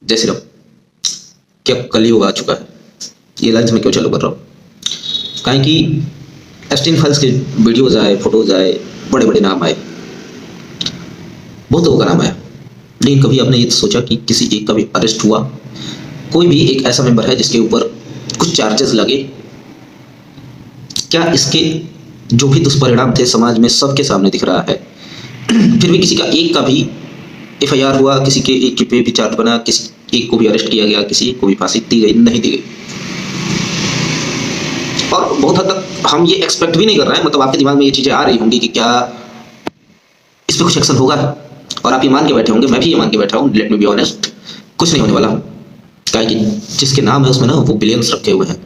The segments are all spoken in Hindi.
जय श्री राम। क्या कलयुग आ चुका है, ये लाइन्स में क्यों चालू कर रहा हूँ? काहे कि एप्स्टीन फाइल्स के वीडियोज आए, फोटोज आए, बड़े बड़े नाम आए, बहुत लोगों का नाम आया, लेकिन कभी आपने ये सोचा कि किसी एक का भी अरेस्ट हुआ? कोई भी एक ऐसा मेंबर है जिसके ऊपर कुछ चार्जेस लगे? क्या इसके जो भी दुष्परिणाम थे समाज में सबके सामने दिख रहा है? फिर भी किसी का एक का भी एफआईआर हुआ, किसी के एक पे भी चार्ज बना, किसी एक को भी अरेस्ट किया गया, किसी एक को भी फांसी दी गई? नहीं दी गई। और बहुत हद तक हम ये एक्सपेक्ट भी नहीं कर रहे हैं, मतलब आपके दिमाग में ये चीजें आ रही होंगी कि क्या इस पे कुछ एक्शन होगा, और आप ये मान के बैठे होंगे, मैं भी ये मान के बैठा हूँ, लेट मी बी ऑनेस्ट, कुछ नहीं होने वाला। क्या कि जिसके नाम है उसमें ना वो बिलियंस रखे हुए हैं,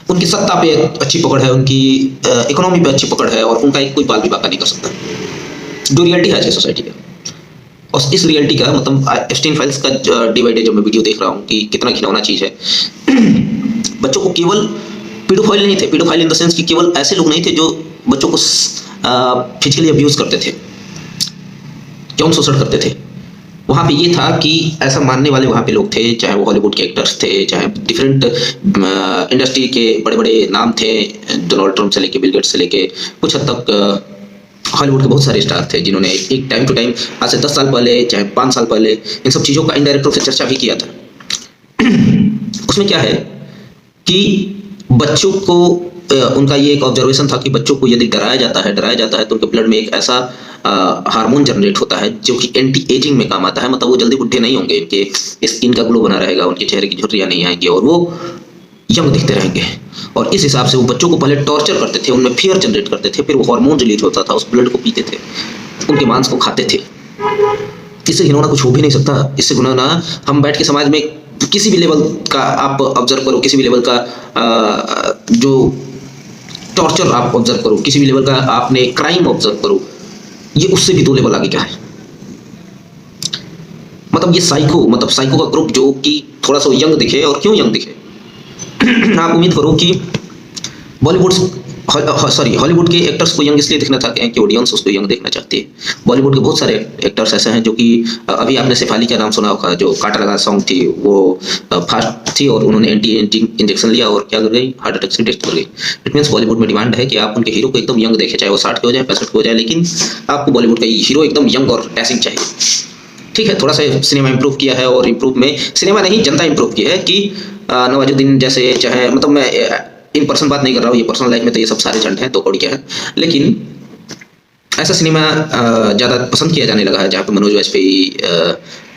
उनकी सत्ता पे अच्छी पकड़ है, उनकी इकोनॉमी पे अच्छी पकड़ है, और उनका एक कोई बाल भी बाका नहीं कर सकता। जो रियलिटी है आज की सोसाइटी का, और इस रियलिटी का मतलब एप्स्टीन फाइल्स का डिवाइड है जो मैं वीडियो देख रहा हूँ कि कितना घिनौना चीज़ है। बच्चों को केवल पीडोफाइल नहीं थे, पीडोफाइल इन द सेंस कि केवल ऐसे लोग नहीं थे जो बच्चों को फिजिकली अब्यूज करते थे, यौन शोषण करते थे। वहाँ पे ये था कि ऐसा मानने वाले वहाँ पे लोग थे, चाहे वो हॉलीवुड के एक्टर्स थे, चाहे डिफरेंट इंडस्ट्री के बड़े बड़े नाम थे, डोनाल्ड ट्रम्प से लेके बिल गेट्स से लेके कुछ हद तक हॉलीवुड के बहुत सारे स्टार थे जिन्होंने एक टाइम टू टाइम आज से 10 साल पहले, चाहे 5 साल पहले इन सब चीज़ों का इनडायरेक्ट रूप से चर्चा भी किया था। उसमें क्या है कि बच्चों को उनका ये एक ऑब्जर्वेशन था कि बच्चों को यदि डराया जाता है तो उनके ब्लड में एक ऐसा हार्मोन जनरेट होता है जो कि एंटी एजिंग में काम आता है। मतलब वो जल्दी बुढ़े नहीं होंगे, इनके स्किन का ग्लो बना रहेगा, उनके चेहरे की झुर्रियाँ नहीं आएंगी और वो यंग दिखते रहेंगे। और इस हिसाब से वो बच्चों को पहले टॉर्चर करते थे, उनमें फियर जनरेट करते थे, फिर वो हार्मोन रिलीज होता था, उस ब्लड को पीते थे, उनके मांस को खाते थे। इससे घिनौना कुछ हो भी नहीं सकता। इससे घिनौना हम बैठ के समाज में किसी भी लेवल का आप ऑब्जर्व करो, किसी भी लेवल का जो टॉर्चर आप ऑब्जर्व करो, किसी भी लेवल का आपने क्राइम ऑब्जर्व करो, ये उससे भी 2 लेवल आगे क्या है। मतलब ये साइको का ग्रुप जो कि थोड़ा सा यंग दिखे, और क्यों यंग दिखे? आप उम्मीद करो कि हॉलीवुड के एक्टर्स को यंग इसलिए दिखना चाहते हैं कि ऑडियंस उसको यंग देखना चाहती है। बॉलीवुड के बहुत सारे एक्टर्स ऐसे हैं जो कि अभी आपने शेफाली का नाम सुना होगा, जो काटा लगा सॉन्ग थी, वो फास्ट थी और उन्होंने एंटी इंजेक्शन लिया और क्या कर गई, हार्ट अटैक से डेथ कर गई। इट मीन्स बॉलीवुड में डिमांड है कि आप उनके हीरो को एकदम यंग देखें, चाहे वो 60 के हो जाए, 65 के हो जाए, लेकिन आपको बॉलीवुड का हीरो एकदम यंग और डैशिंग चाहिए। ठीक है, थोड़ा सा सिनेमा इंप्रूव किया है, और इंप्रूव में सिनेमा नहीं जनता इंप्रूव की है कि नवाजुद्दीन जैसे, चाहे मतलब मैं इन पर्सन बात नहीं कर रहा हूँ, ये पर्सनल लाइफ में तो ये सब सारे झंड हैं, तो कौड़ी क्या है, लेकिन ऐसा सिनेमा ज़्यादा पसंद किया जाने लगा है जहाँ पे मनोज वाजपेयी,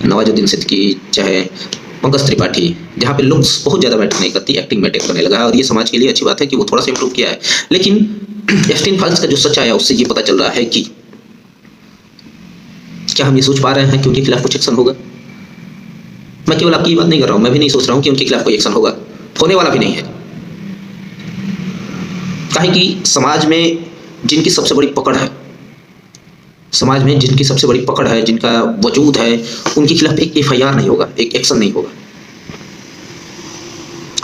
नवाजुद्दीन सिद्दीकी, चाहे पंकज त्रिपाठी, जहाँ पे लुक्स बहुत ज़्यादा मैटर नहीं करती, एक्टिंग मैटर करने लगा है। और ये समाज के लिए अच्छी बात है कि वो थोड़ा सा इंप्रूव किया है। लेकिन एप्स्टीन फाइल्स का जो सच आया उससे ये पता चल रहा है कि क्या हम ये सोच पा रहे हैं कि उनके खिलाफ कुछ एक्शन होगा? मैं केवल आपकी बात नहीं कर रहा हूँ, मैं भी नहीं सोच रहा हूँ कि उनके खिलाफ कोई एक्शन होगा, होने वाला भी नहीं है। काहे कि समाज में जिनकी सबसे बड़ी पकड़ है, समाज में जिनकी सबसे बड़ी पकड़ है, जिनका वजूद है, उनके खिलाफ एक एफआईआर नहीं होगा, एक एक्शन नहीं होगा।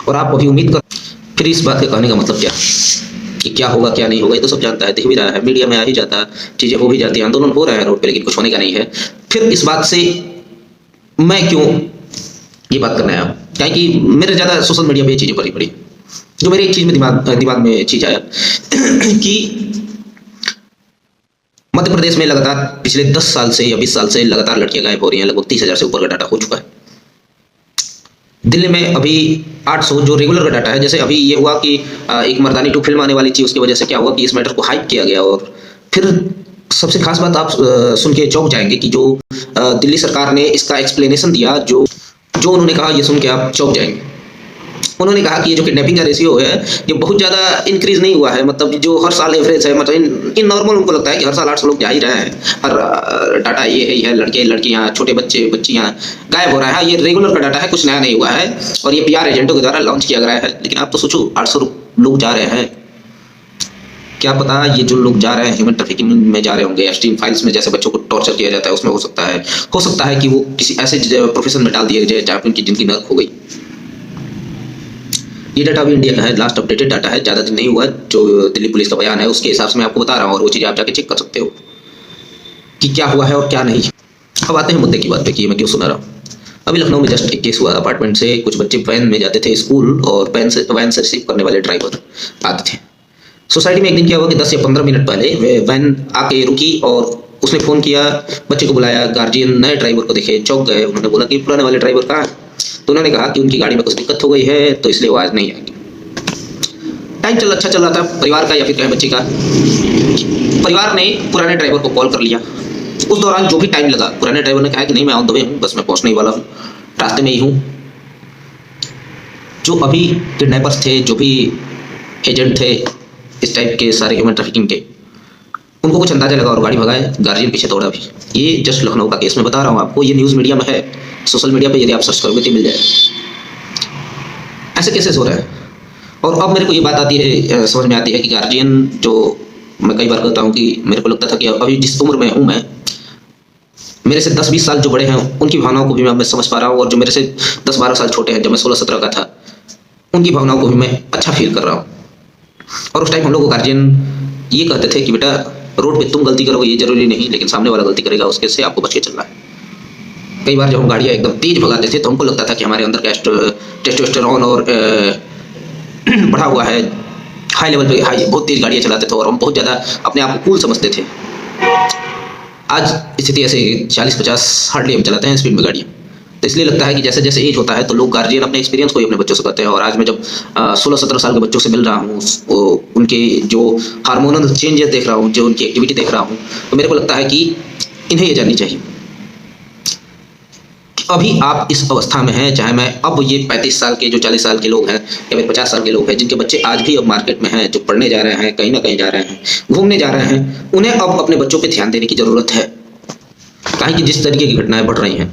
और आप अभी उम्मीद कर, फिर इस बात के कहने का मतलब क्या कि क्या होगा क्या नहीं होगा, ये तो सब जानता है, दिख भी रहा है, मीडिया में आ ही जाता है, चीजें हो भी जाती हैं, आंदोलन हो रहा है रोड पे, लेकिन कुछ होने का नहीं है। फिर इस बात से मैं क्यों ये बात करने आया हूँ? क्या कि मेरे ज्यादा सोशल मीडिया पे ये चीजें भरी पड़ी, जो मेरे एक चीज में दिमाग में चीज आया कि मध्य प्रदेश में लगातार पिछले 10 साल से या 20 साल से लगातार लड़कियां गायब हो रही हैं, लगभग 30,000 से ऊपर का डाटा हो चुका है। दिल्ली में अभी 800 जो रेगुलर का डाटा है, जैसे अभी ये हुआ कि एक मर्दानी 2 फिल्म आने वाली थी, उसकी वजह से क्या हुआ कि इस मैटर को हाइप किया गया। और फिर सबसे खास बात आप सुन के चौंक जाएंगे कि जो दिल्ली सरकार ने इसका एक्सप्लेनेशन दिया, जो उन्होंने कहा, ये सुन के आप चौंक जाएंगे। उन्होंने कहा कि ये जो किडनैपिंग का रेशियो है ये बहुत ज़्यादा इंक्रीज नहीं हुआ है, मतलब जो हर साल एवरेज है, मतलब इन नॉर्मल उनको लगता है कि हर साल 800 लोग जा ही रहे हैं, हर डाटा ये है, लड़के लड़कियाँ, छोटे बच्चे बच्चियाँ गायब हो रहा है, ये रेगुलर का डाटा है, कुछ नया नहीं हुआ है, और ये PR एजेंटों के द्वारा लॉन्च किया गया है। लेकिन आप तो सोचो 800 लोग जा रहे हैं, क्या पता ये जो लोग जा रहे हैं ह्यूमन ट्रैफिकिंग में जा रहे होंगे, एप्स्टीन फाइल्स में जैसे बच्चों को टॉर्चर किया जाता है उसमें हो सकता है कि वो किसी ऐसे प्रोफेशन में डाल दिए जाए जहाँ पे उनकी जिंदगी नर्क हो गई। ये डाटा भी इंडिया का है, लास्ट अपडेटेड डाटा है, ज़्यादा दिन नहीं हुआ, जो दिल्ली पुलिस का बयान है उसके हिसाब से मैं आपको बता रहा हूँ, और वो चीज़ आप जाके चेक कर सकते हो कि क्या हुआ है और क्या नहीं। अब आते हैं मुद्दे की बात पे कि मैं क्यों सुना रहा हूँ। अभी लखनऊ में जस्ट एक केस हुआ, अपार्टमेंट से कुछ बच्चे वैन में जाते थे स्कूल और वैन से रिसीव करने वाले ड्राइवर आते थे। सोसाइटी में एक दिन क्या हुआ कि 10 या 15 मिनट पहले वैन आके रुकी और उसने फ़ोन किया, बच्चे को बुलाया, गार्जियन नए ड्राइवर को देखे, चौंक गए। उन्होंने बोला कि पुराने वाले ड्राइवर कहाँ हैं? तो उन्होंने कहा कि उनकी गाड़ी में कुछ दिक्कत हो गई है तो इसलिए वो आज नहीं आएंगे। टाइम अच्छा चल रहा था परिवार का या फिर कहें बच्चे का। परिवार ने पुराने ड्राइवर को कॉल कर लिया। उस दौरान जो भी टाइम लगा, पुराने ड्राइवर ने कहा कि नहीं मैं ऑन द वे हूँ, बस मैं पहुँचने ही वाला हूँ, रास्ते में ही हूँ। जो अभी किडनैपर्स थे, जो भी एजेंट थे इस टाइप के सारे ह्यूमन ट्रैफिकिंग के, उनको कुछ अंदाजा लगा और गाड़ी भगाए, गार्जियन पीछे दौड़ा भी। ये जस्ट लखनऊ का केस मैं बता रहा हूँ आपको, ये न्यूज़ मीडिया में है, सोशल मीडिया पे यदि आप सर्च करोगे तो मिल जाए। ऐसे केसेस हो रहे हैं। और अब मेरे को ये बात आती है, समझ में आती है कि गार्जियन, जो मैं कई बार कहता हूँ कि मेरे को लगता था कि अभी जिस उम्र में हूँ मैं, मेरे से 10-20 साल जो बड़े हैं उनकी भावनाओं को भी मैं समझ पा रहा हूँ, और जो मेरे से 10-12 साल छोटे हैं, जब मैं 16-17 का था, उनकी भावनाओं को भी मैं अच्छा फील कर रहा हूँ। और उस टाइम हम लोग को गार्जियन ये कहते थे कि बेटा रोड पे तुम गलती करोगे ये जरूरी नहीं, लेकिन सामने वाला गलती करेगा उसके से आपको बच के चलना है। कई बार जब हम गाड़ियाँ एकदम तेज भगाते थे तो हमको लगता था कि हमारे अंदर टेस्टोस्टेरोन और बढ़ा हुआ है, हाई लेवल पे बहुत तेज गाड़ियाँ चलाते थे और हम बहुत ज़्यादा अपने आप को कूल समझते थे। आज स्थिति ऐसे 40-50 हार्डली हम चलाते हैं स्पीड में गाड़ियाँ। तो इसलिए लगता है कि जैसे जैसे एज होता है तो लोग गार्जियन अपने एक्सपीरियंस को ही अपने बच्चों से कहते हैं। और आज मैं जब 16-17 साल के बच्चों से मिल रहा हूँ, उनके जो हार्मोनल चेंजेस देख रहा हूँ, जो उनकी एक्टिविटी देख रहा हूँ, तो मेरे को लगता है कि इन्हें ये जाननी चाहिए। अभी आप इस अवस्था में हैं, चाहे मैं अब ये 35 साल के, जो 40 साल के लोग हैं या फिर 50 साल के लोग हैं, जिनके बच्चे आज भी अब मार्केट में हैं, जो पढ़ने जा रहे हैं, कहीं ना कहीं जा रहे हैं, घूमने जा रहे हैं, उन्हें अब अपने बच्चों पे ध्यान देने की ज़रूरत है। कहीं कि जिस तरीके की घटनाएं बढ़ रही हैं,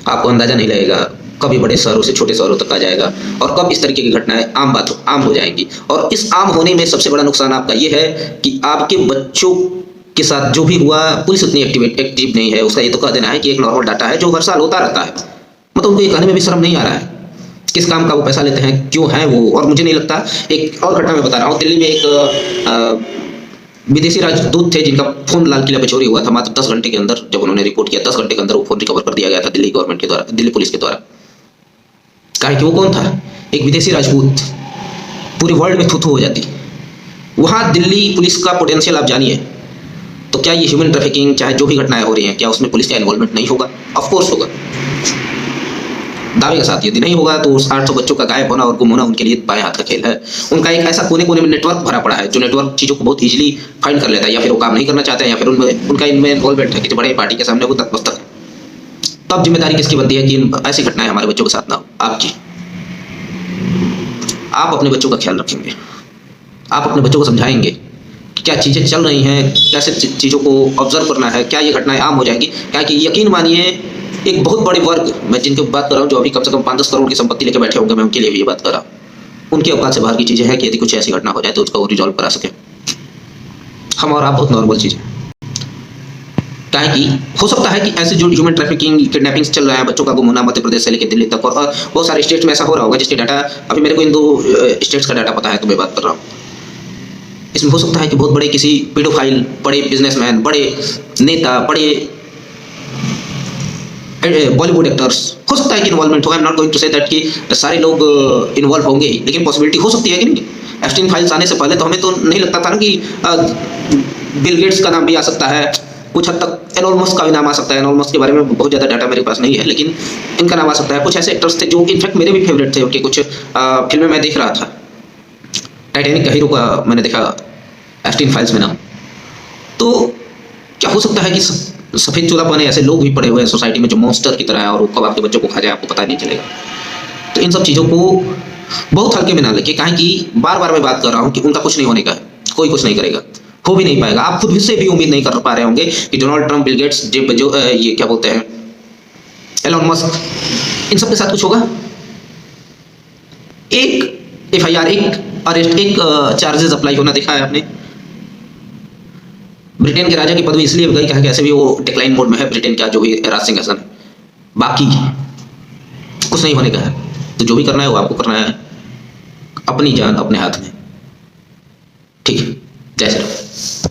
आपको अंदाज़ा नहीं लगेगा कभी बड़े शहरों से छोटे शहरों तक आ जाएगा और कब इस तरीके की घटनाएं आम हो जाएंगी। और इस आम होने में सबसे बड़ा नुकसान आपका ये है कि आपके बच्चों के साथ जो भी हुआ, पुलिस उतनी एक्टिव नहीं है। उसका ये तो कह देना है कि एक नॉर्मल डाटा है जो हर साल होता रहता है। मतलब उनको ये कहने में भी शर्म नहीं आ रहा है किस काम का वो पैसा लेते हैं, क्यों है वो। और मुझे नहीं लगता, एक और घटना मैं बता रहा हूँ, दिल्ली में एक विदेशी राजदूत थे जिनका फोन लाल किला पे चोरी हुआ था। मात्र 10 घंटे के अंदर, जब उन्होंने रिपोर्ट किया, 10 घंटे के अंदर वो फोन रिकवर कर दिया गया था दिल्ली गवर्नमेंट के द्वारा, दिल्ली पुलिस के द्वारा। कहा कि वो कौन था? एक विदेशी राजपूत। पूरे वर्ल्ड में थू-थू हो जाती। वहाँ दिल्ली पुलिस का पोटेंशियल आप जानिए। तो क्या ये ह्यूमन ट्रैफिकिंग, चाहे जो भी घटनाएं हो रही हैं, क्या उसमें पुलिस का इन्वॉल्वमेंट नहीं होगा? ऑफकोर्स होगा, दावे के साथ। यदि नहीं होगा तो उस 800 बच्चों का गायब होना और गुम होना उनके लिए बाएं हाथ का खेल है। उनका एक ऐसा कोने कोने में नेटवर्क भरा पड़ा है, जो नेटवर्क चीज़ों को बहुत इजीली फाइंड कर लेता है, या फिर वो काम नहीं करना चाहते हैं, या फिर उनका इनमें इन्वॉल्वमेंट है कि बड़े पार्टी के सामने वो तत्पस्तक है। तब जिम्मेदारी किसकी बनती है कि ऐसी घटनाएं हमारे बच्चों के साथ ना हो? आपकी। आप अपने बच्चों का ख्याल रखेंगे, आप अपने बच्चों को समझाएंगे क्या चीज़ें चल रही हैं, कैसे चीज़ों को ऑब्जर्व करना है, क्या ये घटनाएं आम हो जाएंगी। क्या कि यकीन मानिए, एक बहुत बड़े वर्ग, मैं जिनकी बात कर रहा हूँ, जो अभी कम से कम 5-10 करोड़ की संपत्ति लेकर बैठे होंगे, मैं उनके लिए भी ये बात कर रहा हूँ। उनके औकात से बाहर की चीज़ें हैं कि यदि कुछ ऐसी घटना हो जाए तो उसका वो रिजॉल्व करा सके। हम और आप बहुत नॉर्मल चीज़ें। क्या है कि हो सकता है कि ऐसे जो ह्यूमन ट्रैफिकिंग, किडनैपिंग चल रहा है, बच्चों का गुम होना मध्य प्रदेश से लेकर दिल्ली तक, और बहुत सारे स्टेट्स में ऐसा हो रहा होगा जिसके डाटा, अभी मेरे को इन 2 स्टेट्स का डाटा पता है तो मैं बात कर रहा हूँ। इसमें हो सकता है कि बहुत बड़े किसी पेडोफाइल, बड़े बिजनेसमैन, बड़े नेता, बड़े बॉलीवुड एक्टर्स, हो सकता है कि इन्वॉल्वमेंट हो। I am not going to say that कि सारे लोग इन्वॉल्व होंगे ही, लेकिन पॉसिबिलिटी हो सकती है कि नहीं। एप्स्टीन फाइल्स आने से पहले तो हमें तो नहीं लगता था ना कि बिल गेट्स का नाम भी आ सकता है, कुछ हद तक एलोन मस्क का भी नाम आ सकता है। एलोन मस्क के बारे में बहुत ज़्यादा डाटा मेरे पास नहीं है, लेकिन इनका नाम आ सकता है। कुछ ऐसे एक्टर्स थे जो इनफैक्ट मेरे भी फेवरेट थे, उनके कुछ फिल्में मैं देख रहा था। टाइटैनिक का हीरो का मैंने देखा एप्स्टीन फाइल्स में नाम। तो क्या हो सकता है कि सफ़ेद चूलापन ऐसे लोग भी पड़े हुए हैं सोसाइटी में जो मॉन्स्टर की तरह है, और वो कब आपके बच्चों को खा जाए आपको पता नहीं चलेगा। तो इन सब चीज़ों को बहुत हल्के में ना लेके, कहें कि बार बार मैं बात कर रहा हूँ कि उनका कुछ नहीं होने का है, कोई कुछ नहीं करेगा, हो भी नहीं पाएगा। आप खुद से भी उम्मीद नहीं कर पा रहे होंगे कि डोनाल्ड ट्रंप, बिल गेट्स, जो ये क्या बोलते हैं, एलोन मस्क, इन सब के साथ कुछ होगा। एक FIR, एक अरेस्ट, एक चार्जेस अप्लाई होना देखा है आपने। ब्रिटेन के राजा की पदवी इसलिए गई कि ऐसे भी वो डिक्लाइन मोड में है, ब्रिटेन का जो भी राज सिंहासन है। बाकी कुछ नहीं होने का है। तो जो भी करना है वो आपको करना है, अपनी जान अपने हाथ में। ठीक है, जय श्री राम।